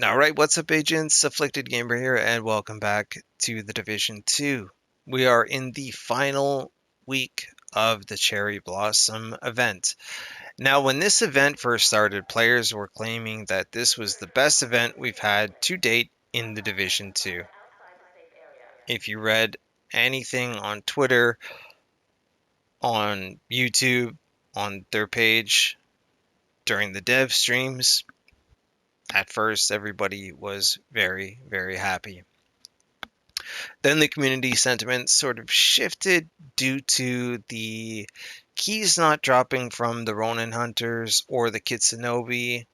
All right, what's up, agents? Afflicted Gamer here, and welcome back to the Division 2. We are in the final week of the Cherry Blossom event. Now, when this event first started, players were claiming that this was the best event we've had to date in the Division 2. If you read anything on Twitter, on YouTube, on their page, during the dev streams, at first everybody was very, very happy. Then the community sentiment sort of shifted due to the keys not dropping from the Ronin Hunters or the Kitsunobi.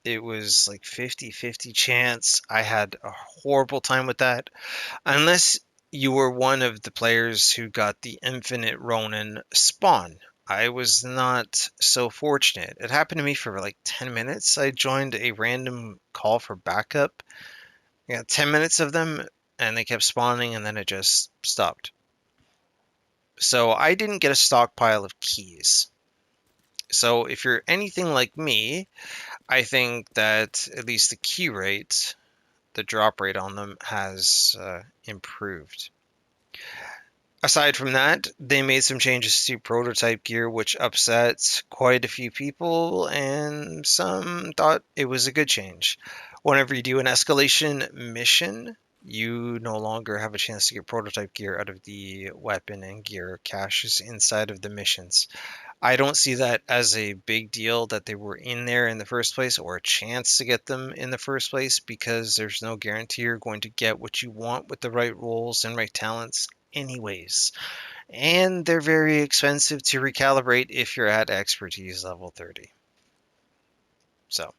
It was like 50-50 chance. I had a horrible time with that. Unless you were one of the players who got the Infinite Ronin spawn. I was not so fortunate. It happened to me for like 10 minutes. I joined a random call for backup. I got 10 minutes of them and they kept spawning and then it just stopped. So I didn't get a stockpile of keys. So if you're anything like me, I think that at least the key rate, the drop rate on them has improved. Aside from that, they made some changes to prototype gear, which upset quite a few people, and some thought it was a good change. Whenever you do an escalation mission, you no longer have a chance to get prototype gear out of the weapon and gear caches inside of the missions. I don't see that as a big deal that they were in there in the first place or a chance to get them in the first place because there's no guarantee you're going to get what you want with the right roles and right talents anyways. And they're very expensive to recalibrate if you're at expertise level 30. So,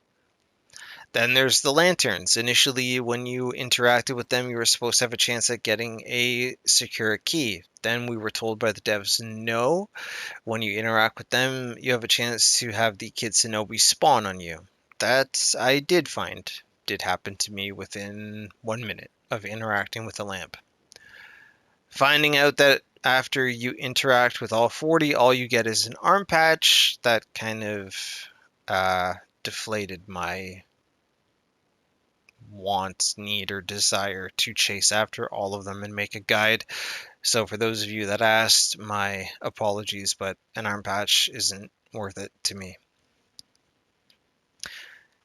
then there's the lanterns. Initially, when you interacted with them, you were supposed to have a chance at getting a secure key. Then we were told by the devs no. When you interact with them, you have a chance to have the Kitsunobi spawn on you. That I did find did happen to me within 1 minute of interacting with the lamp. Finding out that after you interact with all 40, all you get is an arm patch, that kind of deflated my want, need, or desire to chase after all of them and make a guide. So for those of you that asked, my apologies, but an arm patch isn't worth it to me.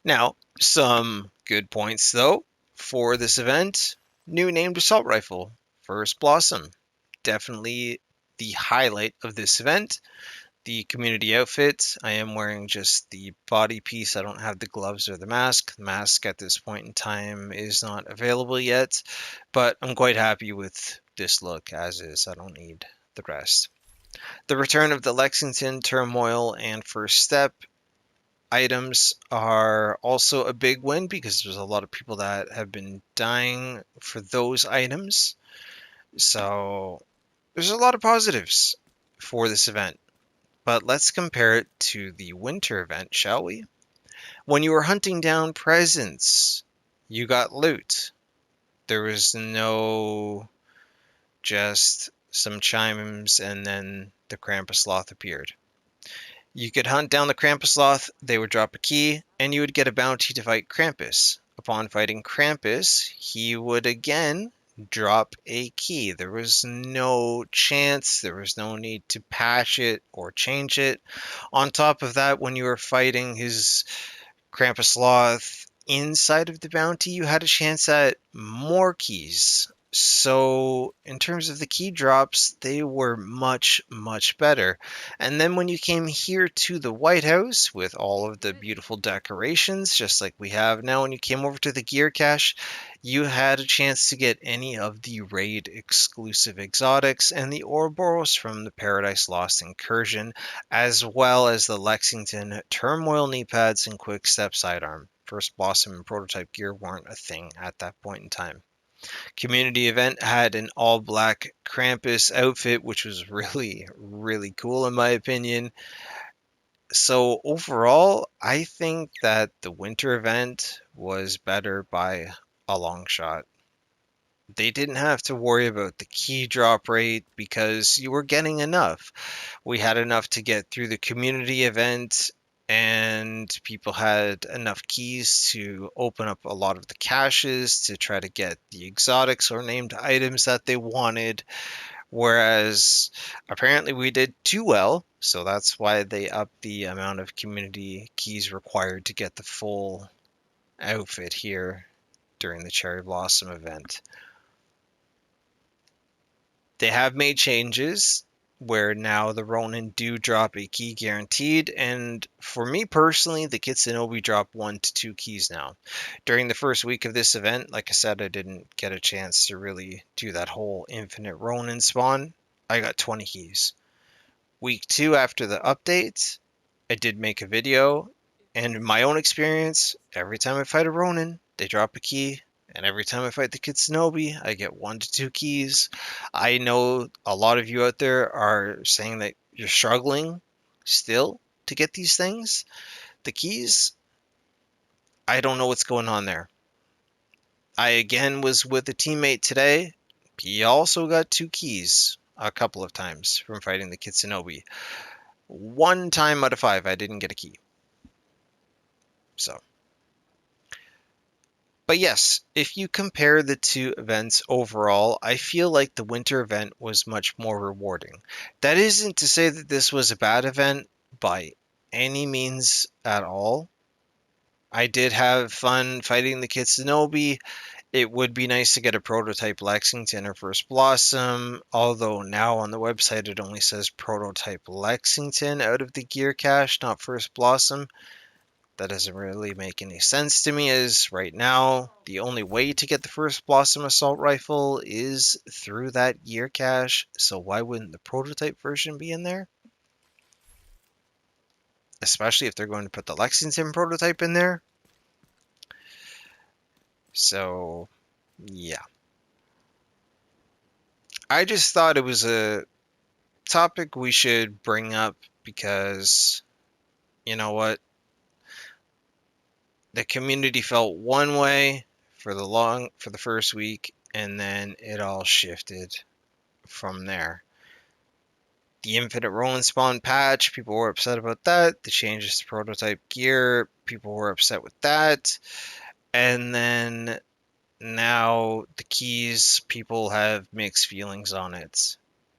Now, some good points though for this event. New named assault rifle, First Blossom. Definitely the highlight of this event. The community outfit, I am wearing just the body piece. I don't have the gloves or the mask. The mask at this point in time is not available yet, but I'm quite happy with this look as is. I don't need the rest. The return of the Lexington, Turmoil, and First Step items are also a big win because there's a lot of people that have been dying for those items. So there's a lot of positives for this event. But let's compare it to the winter event, shall we? When you were hunting down presents, you got loot. There was no just some chimes and then the Krampusloth appeared. You could hunt down the Krampusloth, they would drop a key, and you would get a bounty to fight Krampus. Upon fighting Krampus, he would again drop a key. There was no chance, there was no need to patch it or change it. On top of that, when you were fighting his Krampusloth inside of the bounty, you had a chance at more keys. So, in terms of the key drops, they were much, much better. And then when you came here to the White House with all of the beautiful decorations, just like we have now, when you came over to the gear cache, you had a chance to get any of the raid exclusive exotics and the Ouroboros from the Paradise Lost incursion, as well as the Lexington Turmoil knee pads and Quick Step sidearm. First Blossom and prototype gear weren't a thing at that point in time. Community event had an all black Krampus outfit, which was really, really cool in my opinion. So overall, I think that the winter event was better by a long shot. They didn't have to worry about the key drop rate because you were getting enough. We had enough to get through the community event and people had enough keys to open up a lot of the caches to try to get the exotics or named items that they wanted. Whereas apparently we did too well, so that's why they upped the amount of community keys required to get the full outfit here during the Cherry Blossom event. They have made changes where now the Ronin do drop a key guaranteed, and for me personally, the Kitsunobi drop 1 to 2 keys now. During the first week of this event, like I said, I didn't get a chance to really do that whole infinite Ronin spawn. I got 20 keys. Week 2 after the update, I did make a video, and in my own experience, every time I fight a Ronin, they drop a key, and every time I fight the Kitsunobi, I get 1 to 2 keys. I know a lot of you out there are saying that you're struggling still to get these things. The keys, I don't know what's going on there. I again was with a teammate today. He also got 2 keys a couple of times from fighting the Kitsunobi. 1 time out of 5, I didn't get a key. So, but yes, if you compare the two events overall, I feel like the winter event was much more rewarding. That isn't to say that this was a bad event by any means at all. I did have fun fighting the Kitsunobi. It would be nice to get a prototype Lexington or First Blossom, although now on the website it only says prototype Lexington out of the gear cache, not First Blossom. That doesn't really make any sense to me, as right now the only way to get the First Blossom assault rifle is through that gear cache, so why wouldn't the prototype version be in there? Especially if they're going to put the Lexington prototype in there. So, yeah. I just thought it was a topic we should bring up because, you know what? The community felt one way for the first week, and then it all shifted from there. The Infinite Ronin Spawn patch, people were upset about that. The changes to prototype gear, people were upset with that. And then now the keys, people have mixed feelings on it,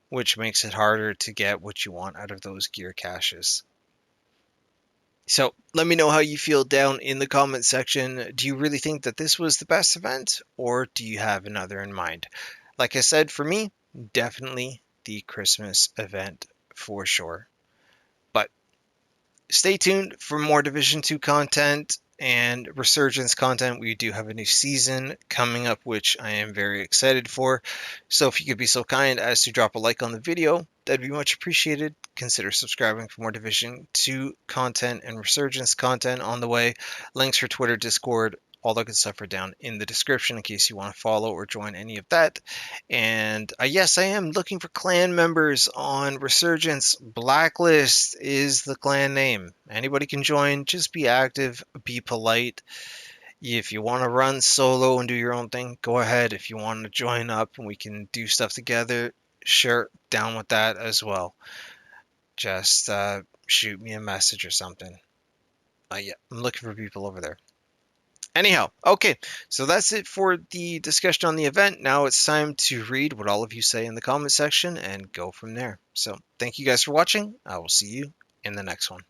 which makes it harder to get what you want out of those gear caches. So let me know how you feel down in the comment section. Do you really think that this was the best event, or do you have another in mind? Like I said, for me, definitely the Christmas event for sure. But stay tuned for more Division 2 content and Resurgence content. We do have a new season coming up, which I am very excited for. So if you could be so kind as to drop a like on the video, that'd be much appreciated. Consider subscribing for more Division 2 content and Resurgence content on the way. Links for Twitter, Discord, all that good stuff are down in the description in case you want to follow or join any of that. And yes, I am looking for clan members on Resurgence. Blacklist is the clan name. Anybody can join. Just be active, be polite. If you want to run solo and do your own thing, go ahead. If you want to join up and we can do stuff together, sure, down with that as well. Just shoot me a message or something. Yeah, I'm looking for people over there. Anyhow, okay, so that's it for the discussion on the event. Now it's time to read what all of you say in the comment section and go from there. So thank you guys for watching. I will see you in the next one.